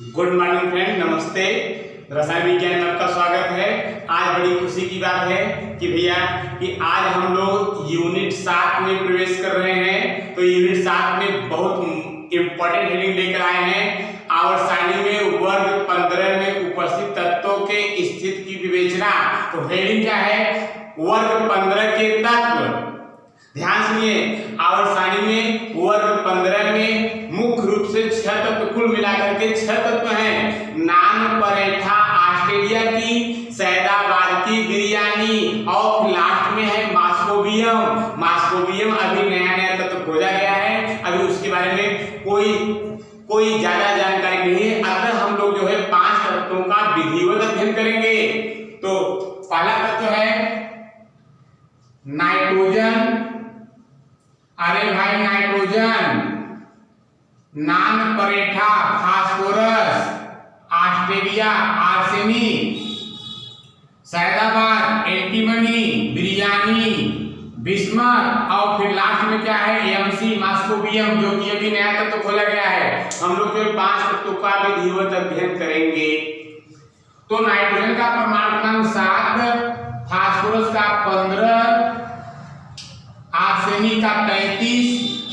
Good morning friend, नमस्ते। रसायन विज्ञान में आपका स्वागत है। आज बड़ी खुशी की बात है कि भैया कि आज हम लोग यूनिट 7 में प्रवेश कर रहे हैं। तो यूनिट 7 में बहुत इम्पोर्टेंट हेडिंग लेकर आए हैं। आवर सारणी में वर्ग 15 में उपस्थित तत्वों के स्थिति की विवेचना। तो हेडिंग क्या है? वर्ग 15 के तत्व। ध्यान सुनिए, आवर सारणी में वर्ग 15 में मुख्य रूप से 6 तत्व, कुल मिलाकर के 6 तत्व हैं। नान, परेठा, ऑस्ट्रेलिया की, सैदाबाद की बिरयानी और लास्ट में है मास्कोबियम। मास्कोबियम अभी नया नया तत्व खोजा गया है, अभी उसके बारे में कोई ज्यादा जानकारी नहीं है। अतः हम लोग जो है 5 तत्वों का विधिवत अध्ययन करेंगे। तो पहला तत्व है नाइट्रोजन। अरे भाई nitrogen, naan, paratha, phosphorus, Australia arsenic, Saidabad antimony, biryani, bismuth और फिर लास्ट में क्या है? एमसी मास्कोबियम, जो कि अभी नया तत्व खोला गया है। हम लोग जो 5 तत्वों का विधिवत अध्ययन करेंगे। तो नाइट्रोजन का परमाणु क्रमांक 7, फास्फोरस का 15, आर्सेनिक का 33,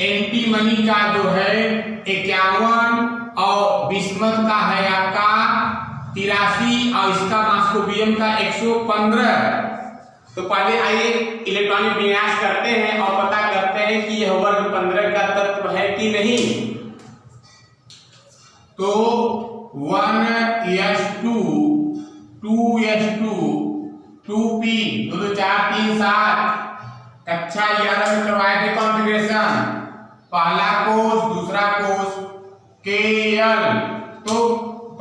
एंटीमनी का जो है 51 और बिस्मथ का है आपका 83 और इसका मास्कोबियम का 115। तो पहले आइए इलेक्ट्रॉनिक विन्यास करते हैं और पता करते हैं कि यह वर्ग 15 का तत्व है कि नहीं। तो 1s2 2s2 2p 2 2 4 3 7 कक्षा 11 में करवाए थे कॉन्फ़िगरेशन। पहला कोष, दूसरा कोष Kl। तो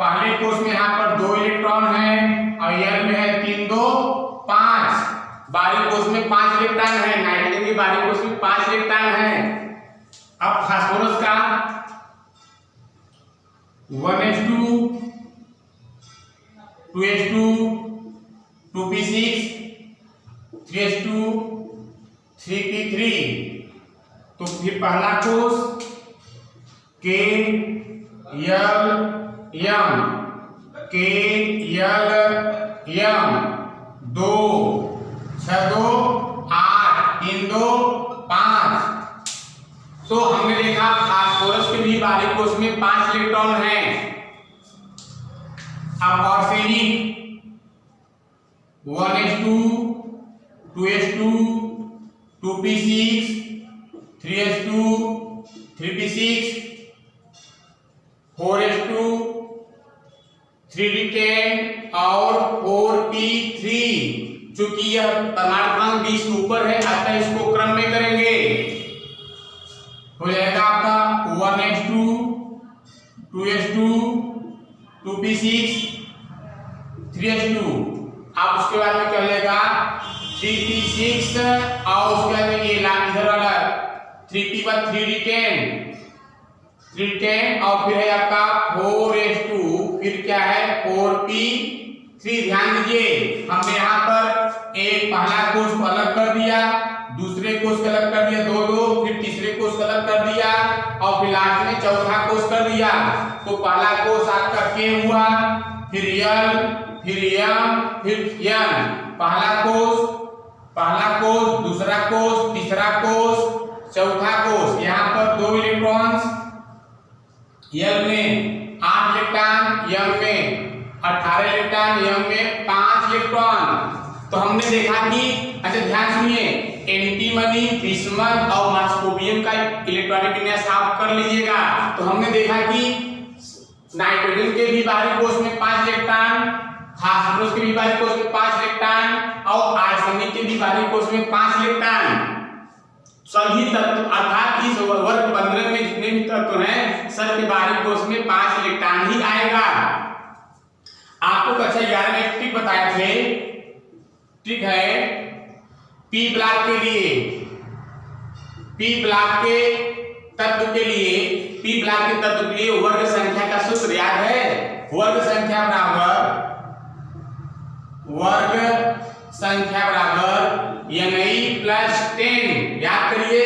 पहले कोष में यहाँ पर 2 इलेक्ट्रॉन है और L में है 3 2 5। बाहरी कोष में 5 इलेक्ट्रॉन है। नाइट्रोजन के बाहरी कोष में 5 इलेक्ट्रॉन है। अब फास्फोरस का 1s2 2s2 2p6 3s2 3p3। तो फिर पहला कोष Kl m 2 6 2 8 3 2 5। तो हमने देखा फास्फोरस के भी बाहरी कोष में 5 इलेक्ट्रॉन हैं। अब arsenic 1s2 2s2 2p6 3s2 3p6 4s2 3d10 और 4p3। चूंकि यह परमाणु क्रमांक 20 के ऊपर है, अतः इसको क्रम में करेंगे। हो जाएगा आपका 1s2 2s2 2p6 3s2। अब उसके बाद में क्या हो जाएगा? 3p6 और उसके बाद में ये इधर वाला 3p पर 3d10 और फिर है आपका 4s2, फिर क्या है 4p3। ध्यान दीजिए, हमने यहाँ पर एक पहला कोष को अलग कर दिया, दूसरे कोष को अलग कर दिया 2 2, फिर तीसरे कोष को अलग कर दिया और फिर लास्ट में चौथा कोष कर दिया। तो पहला कोष आपका K हुआ, फिर L, फिर M, फिर N। पहला कोष, दूसरा कोष, तीसरा कोष, चौथा कोष। यहाँ पर 2 इलेक्ट्रॉन्स, L में 8 इलेक्ट्रॉन, M में 18 इलेक्ट्रॉन, M में 5 इलेक्ट्रॉन। तो हमने देखा कि अच्छा ध्यान सुनिए, एंटीमनी, बिस्मथ और मास्कोबियम का इलेक्ट्रॉनिक विन्यास आप कर लीजिएगा। तो हमने देखा कि नाइट्रोजन के भी बाहरी कोष में 5 इलेक्ट्रॉन, फास्फोरस के भी बाहरी कोष में 5 इलेक्ट्रॉन और आर्सेनिक के भी बाहरी कोष में 5 इलेक्ट्रॉन। सभी तत्व अर्थात इस वर्ग 15 में जितने भी तत्व हैं, सब के बाहरी कोष में 5 इलेक्ट्रॉन ही आएगा। आपको कक्षा 11 में एक ट्रिक बताए थे। ट्रिक है P ब्लॉक के लिए, P ब्लॉक के तत्व के लिए वर्ग संख्या का सूत्र याद है? वर्ग संख्या बराबर ni प्लस 10। याद करिए,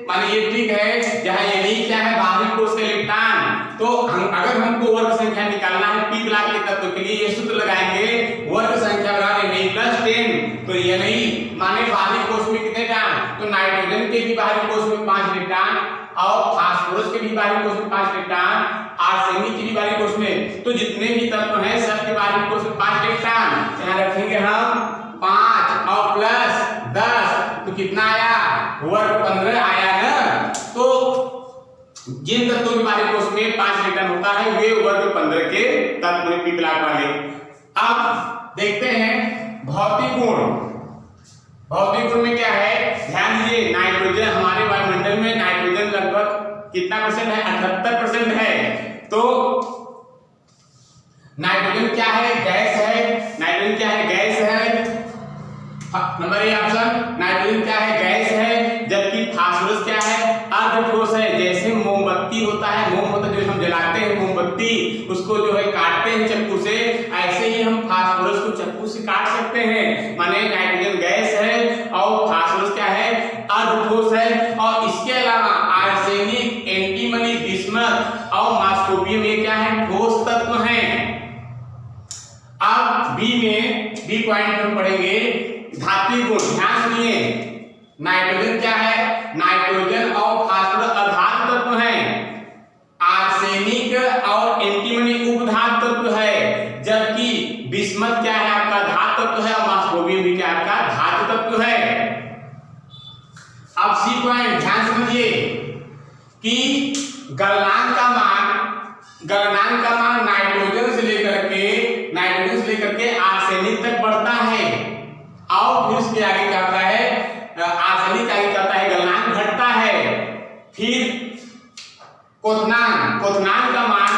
मान ये ट्रिक है जहां ni क्या है? बाहरी कोष का इलेक्ट्रॉन। तो अगर हमको वर्ग संख्या निकालना है p ब्लॉक के तत्व के लिए, ये सूत्र लगाएंगे वर्ग संख्या बराबर Na प्लस 10। तो ये नहीं माने बाहरी कोष में कितने इलेक्ट्रॉन, तो नाइट्रोजन के भी बाहरी कोष में 5 इलेक्ट्रॉन और फास्फोरस के भी बाहरी कोष में 5 इलेक्ट्रॉन, आर्सेनिक के भी बाहरी कोष में, तो जितने भी तत्व हैं सबके बाहरी कोष में 5 इलेक्ट्रॉन। यहाँ रखेंगे हम 5 और प्लस 10 तो कितना आया, वर्ग 15 आया ना। तो जिन तत्वों के बाहरी कोष में 5 इलेक्ट्रॉन होता है वे वर्ग 15 के तत्व हैं p ब्लॉक वाले। अब देखते हैं भौतिक गुण। भौतिक गुण में क्या है, ध्यान दीजिए, नाइट्रोजन हमारे वायुमंडल में नाइट्रोजन लगभग कितना परसेंट है, 78% है। तो नाइट्रोजन क्या है, गैस है। नाइट्रोजन क्या है, गैस है। नंबर ए ऑप्शन, नाइट्रोजन क्या है, गैस है। जबकि फास्फोरस क्या है, अर्ध ठोस है। जैसे मोमबत्ती होता है, मोम होता है जो हम जलाते हैं मोमबत्ती, उसको जो है काटते हैं चक्कू से, ऐसे ही हम फास्फोरस को चक्कू से काट सकते हैं। माने नाइट्रोजन गैस है और फास्फोरस क्या है, अर्ध ठोस है। और इसके अलावा आर्सेनिक, एंटीमनी, बिस्मथ और मास्कोबियम ये क्या है, ठोस तत्व हैं। अब बी पॉइंट में पढ़ेंगे धात्विक गुण। ध्यान सुनिए, नाइट्रोजन क्या है, नाइट्रोजन और फास्फोरस अधातु तत्व हैं। आर्सेनिक और एंटीमनी उपधातु तत्व है। जबकि बिस्मथ क्या है, आपका धातु तत्व है और मास्कोबियम भी क्या है, आपका धातु तत्व है। अब सी पॉइंट ध्यान समझिए कि गलनांक का मान नाइट्रोजन से लेकर के आर्सेनिक तक बढ़ता है और फिर उसके आगे क्या होता है, आर्सेनिक आगे क्या होता है, गलनांक घटता है। फिर क्वथनांक का मान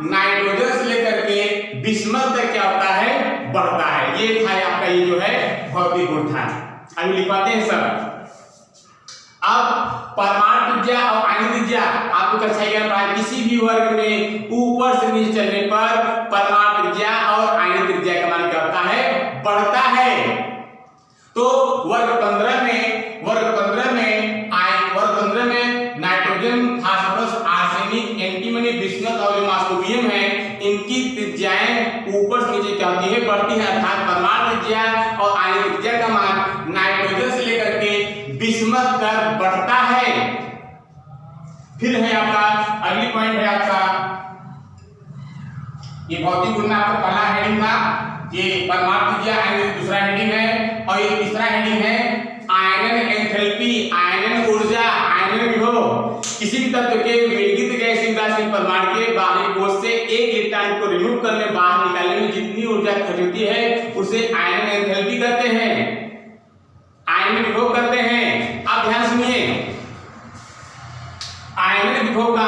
नाइट्रोजन से लेकर के बिस्मथ तक क्या होता है, बढ़ता है। ये था आपका, ये जो है भौतिक गुण था। अभी लिखवाते हैं सब। अब परमाणु त्रिज्या और आयनिक त्रिज्या आपको कक्षा 11 पढ़ा, किसी भी वर्ग में ऊपर से नीचे चलने पर परमाणु त्रिज्या और आयनिक त्रिज्या का मान क्या होता है, बढ़ता है। तो वर्ग 15 में nitrogen, phosphorus, arsenic, antimony, bismuth और जो मास्कोबियम है, इनकी त्रिज्याएं ऊपर से नीचे क्या होती है, बढ़ती है। अर्थात परमाणु त्रिज्या और आयनिक त्रिज्या का मान नाइट्रोजन से लेकर के बिस्मथ तक बढ़ता है। फिर है आपका अगली पॉइंट है आपका, ये भौतिक गुण में आपका पहला हेडिंग था, ये परमाणु त्रिज्या आयनिक दूसरा हेडिंग है, और ये तीसरा हेडिंग है आयनन एंथैल्पी, आयनन ऊर्जा, आयनन विभव। किसी भी तत्व के विलगित गैस उदासीन परमाणु के बाहरी कोष से एक इलेक्ट्रॉन को रिमूव करने, बाहर निकालने में जितनी ऊर्जा खर्च होती है उसे आयनन एंथैल्पी कहते हैं, आयनन विभव कहते हैं। अब ध्यान सुनिए, आयनन विभव का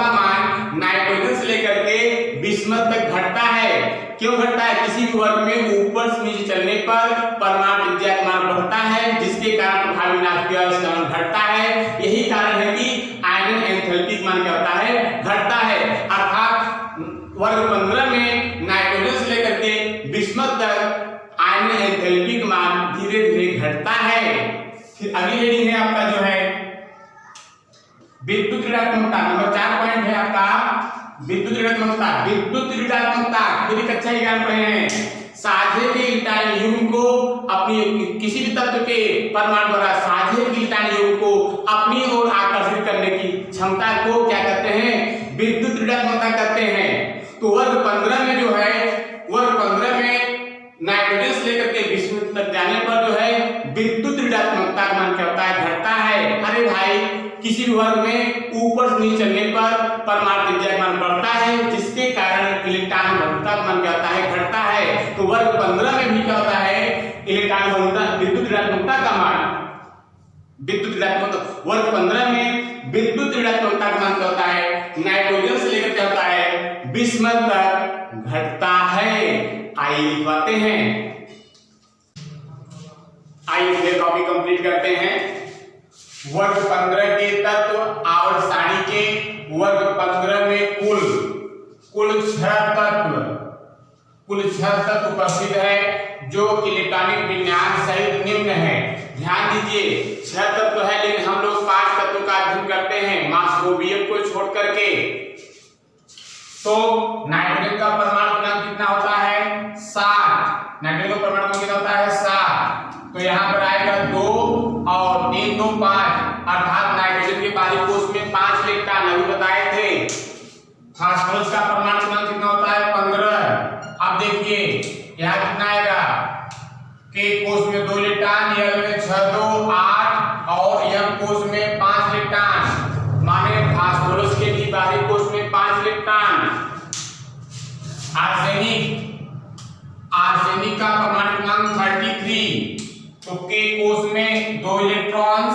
मान नाइट्रोजन से लेकर के बिस्मथ तक घटता है। क्यों घटता है, किसी भी वर्ग में ऊपर से नीचे चलने पर परमाणु त्रिज्या का मान बढ़ता है, जिसके कारण प्रभावी नाभिकीय का मान घटता है। यही कारण है कि आयनन एंथैल्पी का मान क्या होता है, घटता है। अर्थात वर्ग 15 में नाइट्रोजन से लेकर के बिस्मथ तक आयनन एंथैल्पी का मान धीरे धीरे घटता है। फिर अगली हेडिंग है आपका जो है विद्युत ऋणात्मकता। नंबर 4 पॉइंट है आपका विद्युत ऋणात्मकता। फिर कक्षा 11 पढ़े हैं। साझे के इलेक्ट्रॉन युग्म को अपनी, किसी भी तत्व के परमाणु द्वारा साझे के इलेक्ट्रॉन युग्म को अपनी ओर आकर्षित करने की क्षमता को क्या कहते हैं, विद्युत ऋणात्मकता कहते हैं। तो वर्ग 15 में जो है, वर्ग 15 में नाइट्रोजन से लेकर के बिस्मथ तक जाने पर जो है विद्युत ऋणात्मकता का मान क्या होता है, घटता है। अरे भाई, किसी भी वर्ग में ऊपर से नीचे चलने पर परमाणु त्रिज्या का मान बढ़ता है, जिसके कारण इलेक्ट्रॉन घनत्व का मान क्या होता है, घटता है। तो वर्ग 15 में भी क्या होता है, इलेक्ट्रॉन घनत्व, विद्युत ऋणात्मकता का मान, वर्ग 15 में विद्युत ऋणात्मकता का मान क्या होता है, नाइट्रोजन से लेकर क्या होता है, बिस्मथ तक घटता है। आइए लिखवाते हैं, आइए कॉपी कंप्लीट करते हैं। वर्ग 15 के तत्व आवर्त सारणी के वर्ग 15 में कुल 6 तत्व उपस्थित है, जो इलेक्ट्रॉनिक विन्यास सहित निम्न है। ध्यान दीजिए, 6 तत्व है, लेकिन हम लोग 5 तत्वों का अध्ययन करते हैं, मास्कोबियम को छोड़ करके। तो नाइट्रोजन का परमाणु क्रमांक कितना होता है 7। नाइट्रोजन का परमाणु क्रमांक कितना होता है 7। तो यहाँ पर आएगा 2 और 3 2 5, अर्थात नाइट्रोजन के बाहरी कोश में 5 इलेक्ट्रॉन अभी बताए थे। फास्फोरस का परमाणु क्रमांक कितना होता है 15। अब देखिए यहाँ कितना आएगा, के कोश में 2 इलेक्ट्रॉन, यल में 6 2 8 और यम कोश में 5 इलेक्ट्रॉन, माने फास्फोरस के भी बाहरी कोश में 5 इलेक्ट्रॉन। आर्सेनिक का परमाणु क्रमांक 33। तो के कोश में 2 इलेक्ट्रॉन्स,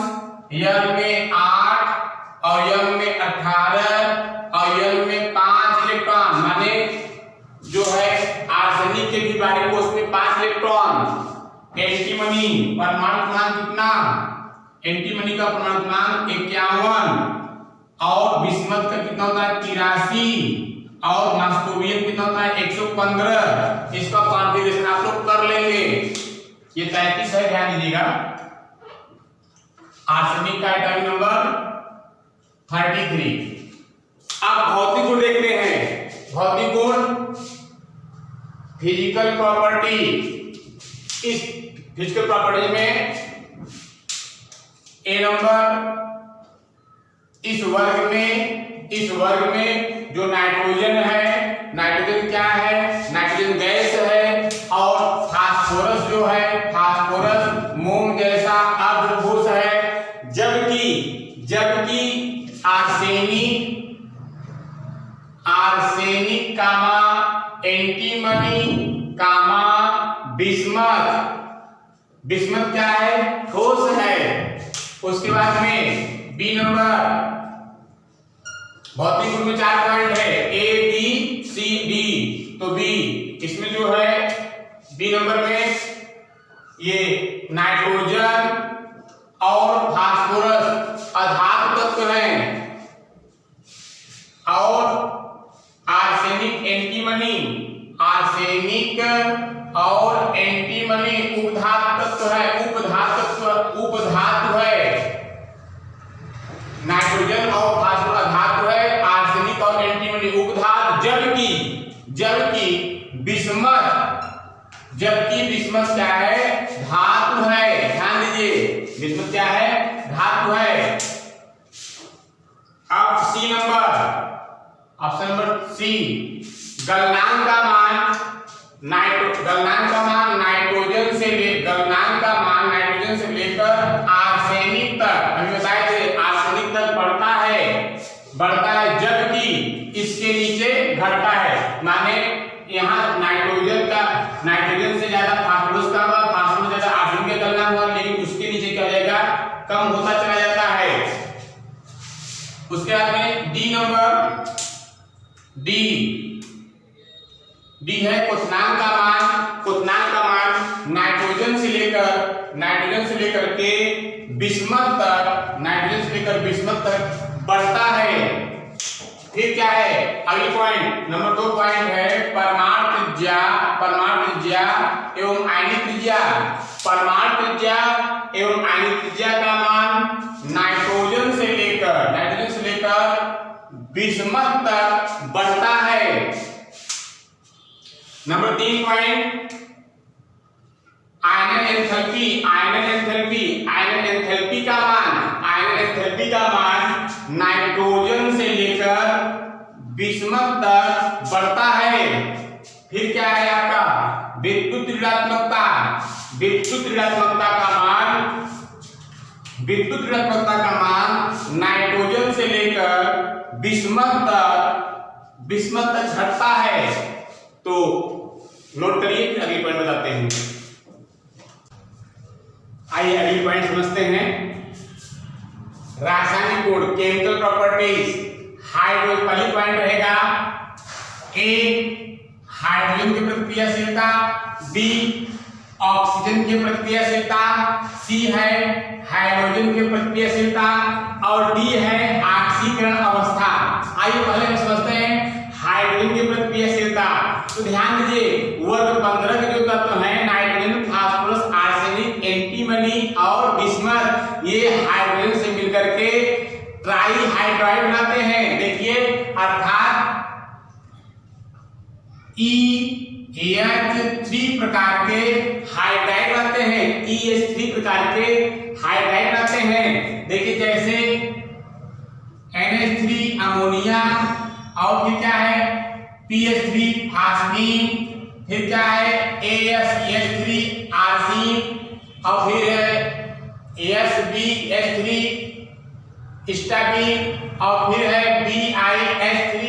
यल में 8 और यम में 18 और यल में 5 इलेक्ट्रॉन, माने जो है आर्सेनिक के भी बाहरी कोश में 5 इलेक्ट्रॉन। एंटीमनी परमाणु क्रमांक कितना, एंटीमनी का परमाणु क्रमांक 51 और बिस्मथ का कितना होता है 83 और मॉस्कोवियन कितना होता है 115। इसका कॉन्फ़िगरेशन आप लोग कर लेंगे। ये 33 है, ध्यान दीजिएगा। आर्सेनिक का एटॉमिक नंबर 33। अब भौतिक गुण देखते हैं। भौतिक गुण, फिजिकल प्रॉपर्टी। इस फिजिकल प्रॉपर्टी में ए नंबर, इस वर्ग में जो नाइट्रोजन है, नाइट्रोजन क्या है, नाइट्रोजन गैस है और फास्फोरस जो है, फास्फोरस मोम जैसा अर्धभूस है। जबकि आर्सेनिक कामा एंटीमनी कामा बिस्मथ क्या है, ठोस है। उसके बाद में बी नंबर, भौतिक गुण में 4 पॉइंट है, ए बी सी डी। तो बी, इसमें जो है बी नंबर में ये नाइट्रोजन और फास्फोरस अधातु तत्व हैं और आर्सेनिक और एंटीमनी उपधातु तत्व है, उपधातु है। नाइट्रोजन और फास्फोरस धातु है, आर्सेनिक और एंटीमनी उपधातु। जबकि बिस्मथ क्या है, धातु है। ध्यान दीजिए, बिस्मथ क्या है, धातु है। अब C number, option number C, गलनांक का मान नाइट्रोजन से लेकर आर्सेनिक तक, अभी बताए थे आर्सेनिक तक बढ़ता है जबकि इसके नीचे घटता है। माने यहाँ नाइट्रोजन से ज्यादा फास्फोरस का हुआ, फास्फोरस ज्यादा आर्सेनिक का गलनांक हुआ, लेकिन उसके नीचे क्या हो जाएगा, कम होता चला जाता है। उसके बाद में डी नंबर, डी है क्वथनांक का मान नाइट्रोजन से लेकर के बिस्मथ तक बढ़ता है। फिर क्या है, अगली पॉइंट नंबर 2 पॉइंट है परमाणु त्रिज्या एवं आयनिक त्रिज्या। परमाणु त्रिज्या एवं आयनिक त्रिज्या का मान नाइट्रोजन से लेकर बिस्मथ तक बढ़ता है। नंबर 3 पॉइंट, आयनन एंथैल्पी का मान नाइट्रोजन से लेकर बिस्मथ तक बढ़ता है। फिर क्या है आपका विद्युत ऋणात्मकता का मान नाइट्रोजन से लेकर बिस्मथ तक घटता है। तो नोट करिए, फिर अगली पॉइंट बताते हैं। आइए अगली पॉइंट समझते हैं। रासायनिक गुण, केमिकल प्रॉपर्टीज। पहली पॉइंट रहेगा ए हाइड्रोजन की प्रतिक्रियाशीलता, बी ऑक्सीजन की प्रतिक्रियाशीलता, सी है हाइड्रोजन की प्रतिक्रियाशीलता और डी है ऑक्सीकरण अवस्था। आइए पहले हम समझते हैं हाइड्रोजन की प्रतिक्रियाशीलता। तो ध्यान दीजिए, वर्ग 15 के जो तत्व हैं नाइट्रोजन, फास्फोरस, आर्सेनिक, एंटीमनी और बिस्मथ, ये हाइड्रोजन से मिलकर के ट्राई हाइड्राइड बनाते हैं। देखिए, अर्थात EH3 प्रकार के हाइड्राइड बनते हैं, EH3 प्रकार के हाइड्राइड बनते हैं। देखिए जैसे NH3 अमोनिया, और फिर क्या है PH3 फास्फीन, फिर क्या है ASH3 आर्सीन, और फिर है ASBH3 स्टाबीन, और फिर है BiH3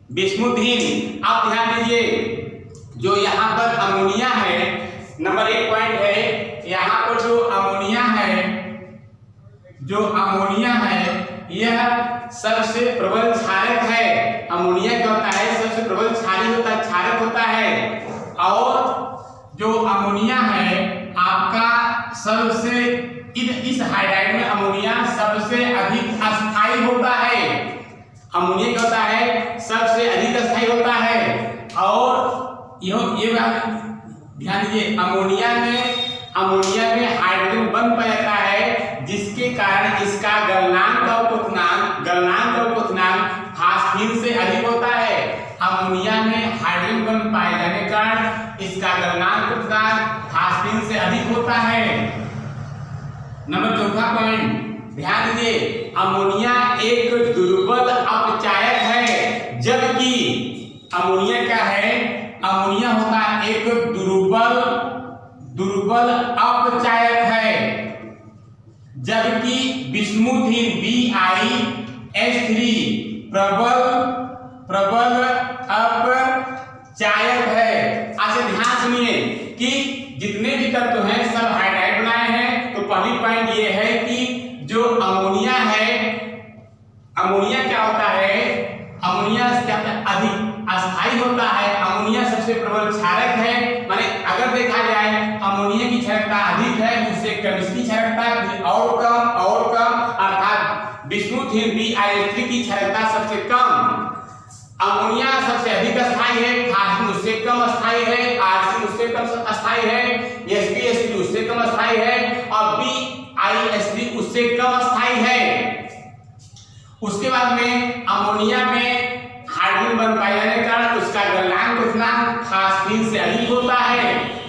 बिस्मुथीन। आप ध्यान दीजिए जो यहाँ पर अमोनिया है, नंबर 1 पॉइंट है, यहाँ पर जो अमोनिया है यह सबसे प्रबल क्षारक है। अमोनिया क्या होता है, सबसे प्रबल क्षारक होता है। और जो अमोनिया है आपका सबसे इस हाइड्राइड में अमोनिया सबसे अधिक अस्थायी होता है। अमोनिया क्या होता है, सबसे अधिक अस्थायी होता है। और ये बात ध्यान दीजिए, अमोनिया में हाइड्रोजन बंध पाया जाता है, जिसके कारण इसका गलनांक और क्वथनांक फास्फीन से अधिक होता है। अमोनिया में हाइड्रोजन बंध पाए जाने के कारण इसका गलनांक क्वथनांक फास्फीन से अधिक होता है। नंबर 4 पॉइंट ध्यान दीजिए, अमोनिया एक दुर्बल अपचायक है, जबकि अमोनिया क्या है, अमोनिया होता है एक दुर्बल अपचायक है, जबकि बिस्मुथीन BiH3 प्रबल अपचायक है। अच्छा ध्यान सुनिए कि जितने भी तत्व हैं सब हाइड्राइड बनाए हैं। तो पहली पॉइंट ये है कि जो अमोनिया है, अमोनिया क्या होता है, अमोनिया अधिक अस्थायी होता है। अमोनिया सबसे प्रबल क्षारक है, माने अगर देखा जाए अमोनिया की क्षारकता अधिक है, उससे कम इसकी क्षारकता और कम, अर्थात बिस्मुथीन BiH3 की क्षारकता सबसे कम। अमोनिया सबसे अधिक अस्थायी है, फास्फीन उससे कम अस्थायी है, आर्सीन उससे कम अस्थायी है, SbH3 उससे कम अस्थायी है, और BiH3 उससे कम अस्थायी है। उसके बाद में अमोनिया में हाइड्रोजन बंध पाए जाने के कारण उसका गलनांक क्वथनांक फास्फीन से अधिक होता है।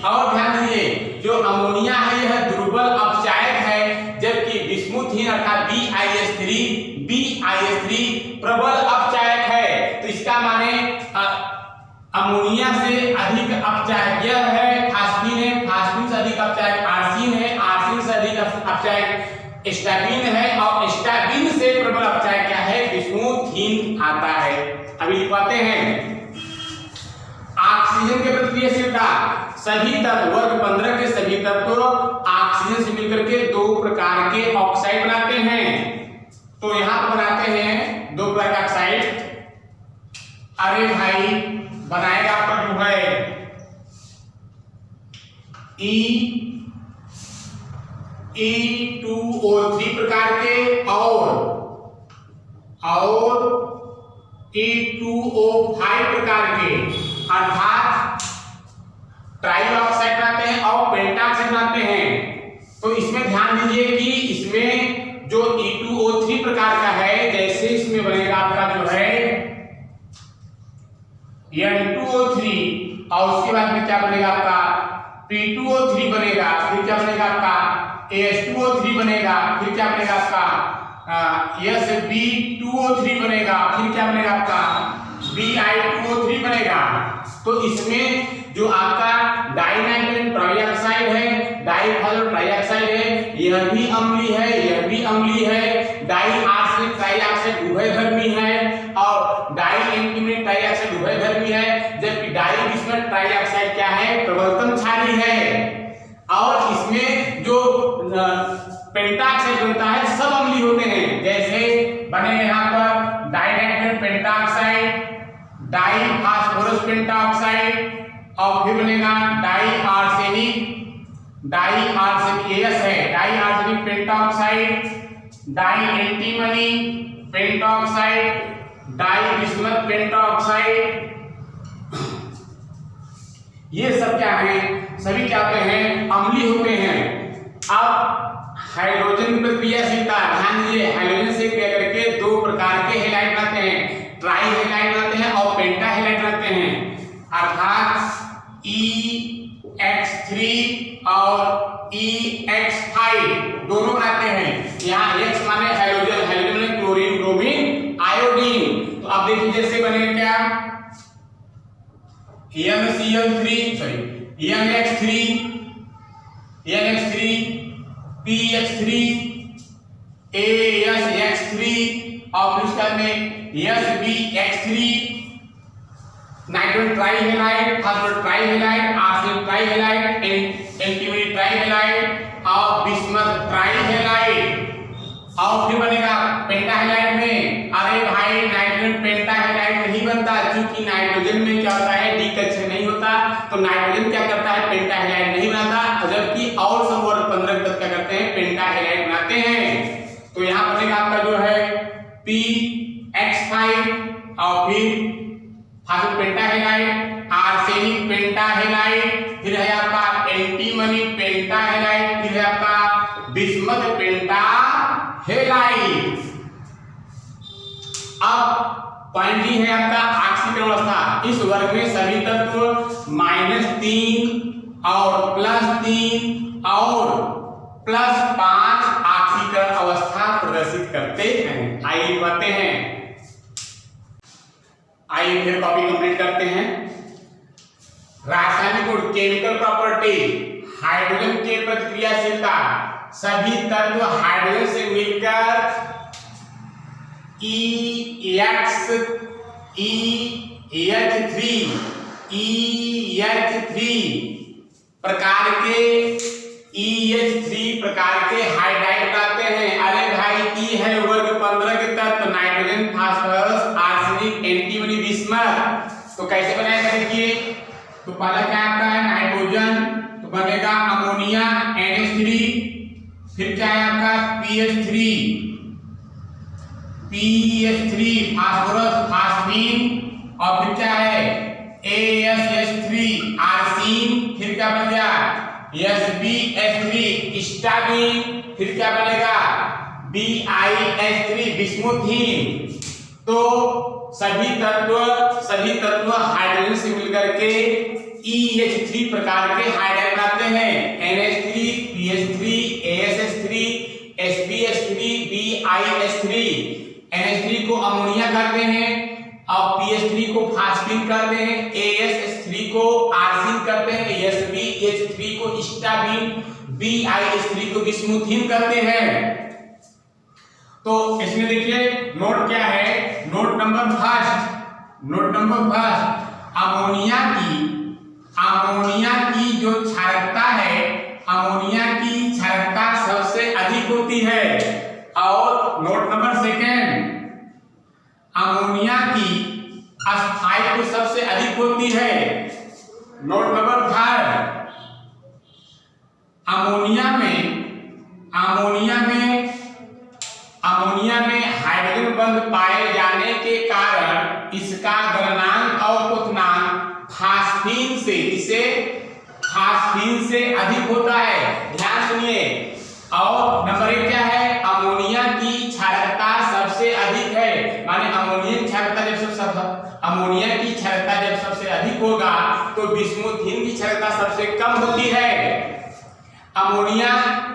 और ध्यान दीजिए जो अमोनिया है यह दुर्बल अपचायक है, जबकि बिस्मुथीन अर्थात BiH3 प्रबल अपचायक है। तो इसका माने अमोनिया से अधिक अपचायक यह है फास्फीन से अधिक अपचायक आर्सीन से अधिक अपचायक स्टाबीन है, और स्टाबीन से प्रबल अपचायक क्या है, बिस्मुथीन आता है। अभी लिखवाते हैं ऑक्सीजन के प्रतिक्रियाशीलता। सभी तत्व वर्ग 15 के सभी तत्व ऑक्सीजन से मिलकर के 2 प्रकार के ऑक्साइड बनाते हैं। तो यहां पर बनाते हैं 2 प्रकार के ऑक्साइड। अरे भाई बनाएगा आपका जो है E2O3 प्रकार के और E2O5 प्रकार के, अर्थात ट्राई ऑक्साइड बनाते हैं और पेंटाऑक्साइड बनाते हैं। तो इसमें ध्यान दीजिए कि इसमें जो E2O3 प्रकार का है, जैसे इसमें बनेगा आपका जो है N2O3, और उसके बाद में क्या बनेगा आपका P2O3 बनेगा, फिर क्या बनेगा आपका H2O3 बनेगा, फिर क्या बनेगा आपका SB2O3 बनेगा, फिर क्या बनेगा आपका Bi2O3 बनेगा। तो इसमें जो आपका डाइनाइट्रोजन ट्राइऑक्साइड है, डाइफॉस्फेट ट्राइऑक्साइड है, यह भी अम्लीय है, डाइआर्सेनिक ट्राइऑक्साइड उभयधर्मी है, और डाइएंटीमोनियम ट्राइऑक्साइड उभयधर्मी है, जबकि डाइबिस्मथ ट्राइऑक्साइड क्या है, प्रबलतम क्षारीय है। और इसमें जो पेंटाऑक्साइड बनता है सब अम्लीय होते हैं, जैसे बने यहाँ पर डाइनाइट्रोजन पेंटाऑक्साइड, डाइफॉस्फोरस पेंटाऑक्साइड, और फिर बनेगा डाइआर्सेनिक AS है, डाइआर्सेनिक पेंटाऑक्साइड, डाइएंटीमनी पेंटाऑक्साइड, डाइबिस्मथ पेंटाऑक्साइड। ये सब क्या है, सभी क्या होते हैं, अम्लीय होते हैं। अब हाइड्रोजन प्रतिक्रियाशीलता ध्यान दीजिए, हाइड्रोजन से क्रिया करके 2 प्रकार के हैलाइड बनाते हैं। ट्राई हेलाइड बनाते हैं और पेंटा हेलाइड बनाते हैं, अर्थात EX3 और EX5 दोनों बनाते हैं। यहाँ X माने हेलोजन, हेलोजन माने क्लोरीन, ब्रोमीन, आयोडीन। तो अब देखिए जैसे बनेगा क्या, NX3 PX3 ASX3 और फिर उसके में SBX3 nitrogen ट्राइहेलाइड, phosphorus ट्राइहेलाइड, arsenic ट्राइहेलाइड, antimony ट्राइहेलाइड और बिस्मथ ट्राइहेलाइड। और फिर बनेगा पेंटाहेलाइड में, अरे भाई नाइट्रोजन पेंटाहेलाइड नहीं बनता, क्योंकि नाइट्रोजन में क्या होता है, डीकल्चर नहीं होता, तो नाइट्रोजन क्या करता है, पेंटाहेलाइड नहीं बनाता, जबकि और सब और 15 तत्व क्या करते हैं, पेंटाहेलाइड बनाते हैं। तो यहाँ बनेगा आपका जो है PX5 और फिर फास्फोरस पेंटाहेलाइड, आर्सेनिक पेंटाहेलाइड, फिर है आपका एंटीमनी पेंटाहेलाइड, फिर है आपका बिस्मथ पेंटाहेलाइड। अब पॉइंट ही है आपका ऑक्सीकरण अवस्था। इस वर्ग में सभी तत्व -3 और +3 और +5 ऑक्सीकरण अवस्था प्रदर्शित करते हैं। आइए बताते हैं, आइए फिर कॉपी कंप्लीट करते हैं। रासायनिक गुण, केमिकल प्रॉपर्टी, हाइड्रोजन के प्रतिक्रियाशीलता, सभी तत्व हाइड्रोजन से मिलकर EH3 प्रकार के हाइड्राइड बनाते हैं। अरे भाई E है वर्ग 15 के तत्व, nitrogen, phosphorus, arsenic, antimony, bismuth. तो कैसे बनाएगा देखिए, तो पहला क्या आपका है नाइट्रोजन, तो बनेगा अमोनिया NH3, फिर क्या है आपका PH3 फास्फोरस, फास्फीन, और फिर क्या है ASH3 आर्सीन, फिर क्या बन गया SBH3 स्टाबीन, फिर क्या बनेगा BiH3 बिस्मुथीन। तो सभी तत्व हाइड्रोजन से मिलकर के EH3 प्रकार के हाइड्राइड बनाते हैं। NH3 PH3 ASH3 SBH3 BiH3। NH3 को अमोनिया कहते हैं और PH3 को फास्फीन कहते हैं, ASH3 को आर्सिन कहते हैं, SBH3 को स्टाबीन, BiH3 को बिस्मुथीन कहते हैं। तो इसमें देखिए नोट क्या है, नोट नंबर फर्स्ट, अमोनिया की जो क्षारकता है, अमोनिया की क्षारकता सबसे अधिक होती है। और नोट नंबर सेकेंड, अमोनिया की अस्थायित्व सबसे अधिक होती है। नोट नंबर थर्ड, अमोनिया में हाइड्रोजन बंध पाए जाने के कारण इसका गलनांक और क्वथनांक फास्फीन से अधिक होता है। ध्यान सुनिए। और नंबर 1 क्या है, अमोनिया की क्षारकता सबसे अधिक है, माने अमोनिया की क्षारकता जब सबसे अधिक होगा तो बिस्मुथीन की क्षारकता सबसे कम होती है। अमोनिया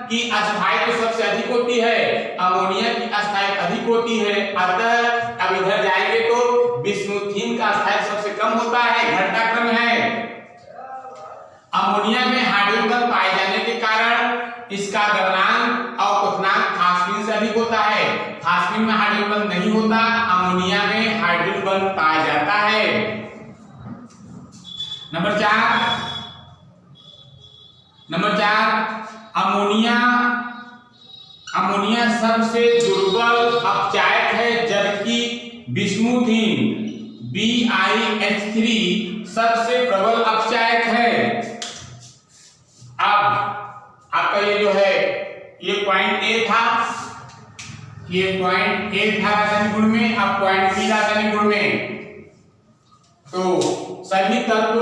की अस्थायित्व सबसे अधिक होती है, अमोनिया की अस्थायित्व अधिक होती है, अतः अब इधर जाएंगे तो बिस्मुथीन का अस्थायित्व सबसे कम होता है, घटता क्रम है। अमोनिया में हाइड्रोजन बंध पाए जाने के कारण इसका गलनांक और क्वथनांक फास्फीन से अधिक होता है। फास्फीन में हाइड्रोजन बंध नहीं होता, अमोनिया में हाइड्रोजन बंध पाया जाता है। नंबर 4 अमोनिया सबसे दुर्बल अपचायक है, जबकि बिस्मुथीन BiH3 सबसे प्रबल अपचायक है। अब आपका ये जो है ये पॉइंट A था, रासायनिक गुण में। अब पॉइंट B रासायनिक गुण में, तो सभी तत्व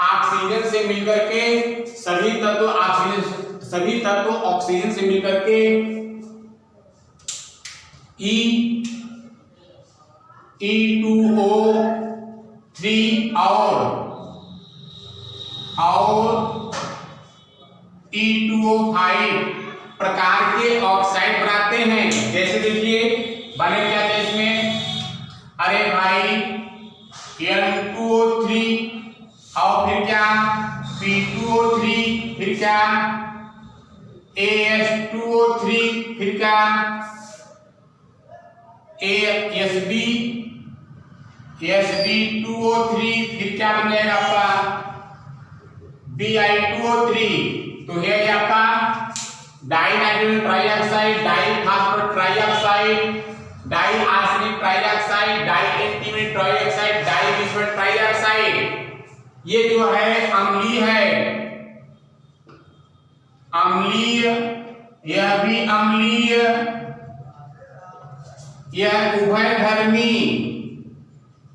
ऑक्सीजन से मिलकर के ऑक्सीजन से मिलकर के E2O3 और E2O5 प्रकार के ऑक्साइड बनाते हैं। जैसे देखिए बने क्या थे इसमें, अरे भाई N2O3 और फिर क्या P2O3, फिर क्या AS2O3, फिर क्या SB2O3, फिर क्या बन जाएगा आपका Bi2O3। तो है आपका di nitrogen trioxide, di phosphorus trioxide, di arsenic trioxide, di antimony trioxide, di bismuth trioxide. ये जो है अम्लीय है, अम्लीय, यह भी अम्लीय, यह उभयधर्मी,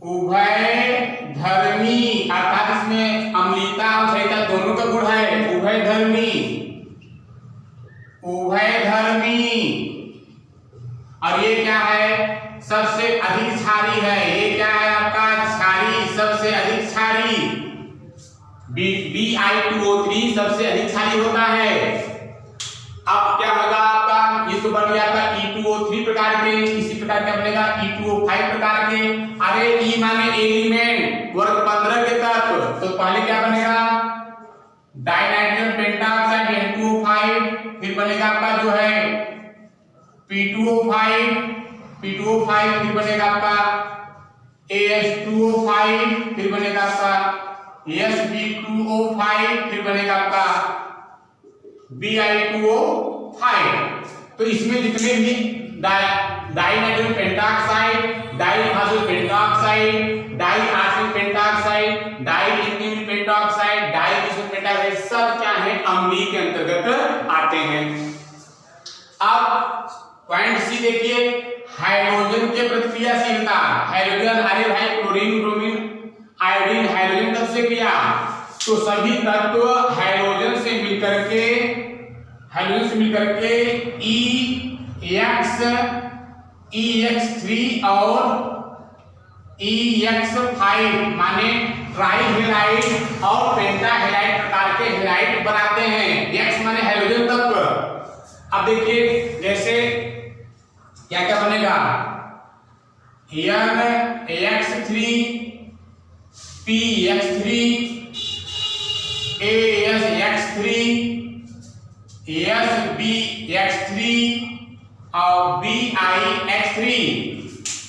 उभयधर्मी अर्थात इसमें अम्लीयता और क्षारीयता दोनों का गुण है। उभयधर्मी, उभयधर्मी। और ये क्या है, सबसे अधिक क्षारी है। ये क्या है आपका क्षारी, सबसे अधिक क्षारी। Bi2O3 सबसे अधिक क्षारी होता है। अब क्या होगा आपका, ये तो बन गया आपका E2O3 प्रकार के, इसी प्रकार क्या बनेगा E2O5 प्रकार के। अरे E माने एलिमेंट, वर्ग 15 के तत्व, तो पहले क्या बनेगा डाइनाइट्रोजन पेंटाऑक्साइड N2O5, फिर बनेगा आपका जो है P2O5, फिर बनेगा आपका AS2O5, फिर बनेगा आपका SB2O5, फिर बनेगा आपका Bi2O5। तो इसमें जितने भी dinitrogen pentoxide, diphosphorus pentoxide, di arsenic pentoxide, di antimony pentoxide, di bismuth pentoxide सब क्या है अम्लीय के अंतर्गत आते हैं। अब पॉइंट सी देखिए, हाइड्रोजन के प्रतिक्रियाशीलता। हाइड्रोजन, अरे भाई क्लोरीन, ब्रोमीन, आयोडीन, हाइड्रोजन कब से किया, तो सभी तत्व हाइड्रोजन से मिलकर के EX3 और EX5 माने ट्राइहेलाइड और पेंटाहेलाइड प्रकार के हेलाइड बनाते हैं। X माने हाइड्रोजन तत्व। अब देखिए जैसे क्या क्या बनेगा, NX3, PX3, ASX3, SBX3 और BIX3।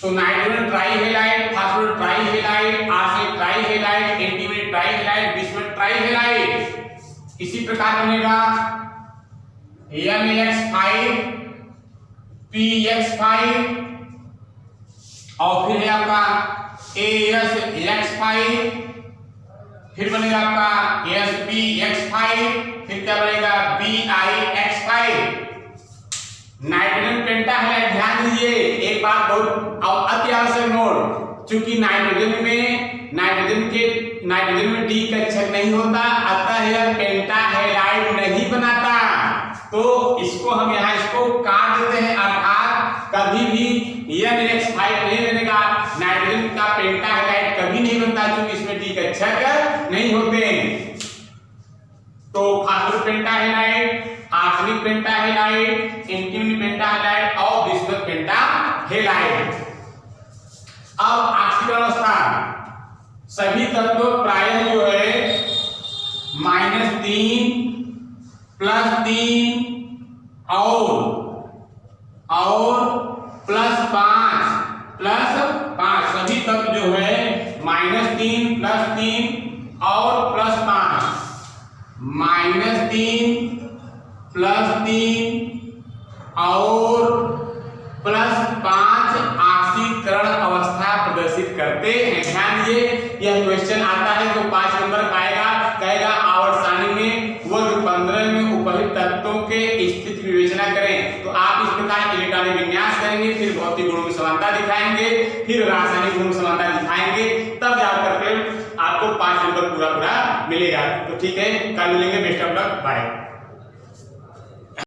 तो nitrogen ट्राइहेलाइड, phosphorus ट्राइहेलाइड, arsenic ट्राइहेलाइड, antimony ट्राइहेलाइड, bismuth ट्राइहेलाइड। इसी प्रकार बनेगा NX5, PX5 और फिर है आपका ASX5, फिर बनेगा आपका SBX5, फिर क्या बनेगा BIX5। नाइट्रोजन पेंटाहेलाइड, ध्यान दीजिए एक बात बहुत अति आवश्यक नोट, चूंकि नाइट्रोजन में डी कक्षक नहीं होता, अतः यह पेंटाहेलाइड नहीं बनाता। तो इसको हम यहाँ इसको काट देते हैं, अर्थात कभी भी NX5 नहीं बनेगा, नाइट्रोजन का पेंटाहेलाइड कभी नहीं बनता, क्योंकि इसमें डी कक्षक नहीं होते। तो phosphorus pentahalide, arsenic pentahalide, antimony pentahalide और बिस्मुथ पेंटाहेलाइड। अब ऑक्सीकरण अवस्था, सभी तत्व प्रायः जो है -3, +3 और +5 सभी तत्व जो है -3, +3 और +5, -3, +3 और +5 ऑक्सीकरण अवस्था प्रदर्शित करते हैं। ध्यान दीजिए, यह क्वेश्चन आता है तो 5 नंबर का आएगा, कहेगा आवर्त सारणी में वर्ग 15 में उपलब्ध तत्वों के स्थिति विवेचना करें। तो आप इस प्रकार इलेक्ट्रॉनिक विन्यास करेंगे, फिर भौतिक गुणों में समानता दिखाएंगे, फिर रासायनिक गुणों में समानता दिखाएंगे, तब जाकर के आपको 5 नंबर पूरा मिलेगा। तो ठीक है, कल मिलेंगे। Best of luck, bye.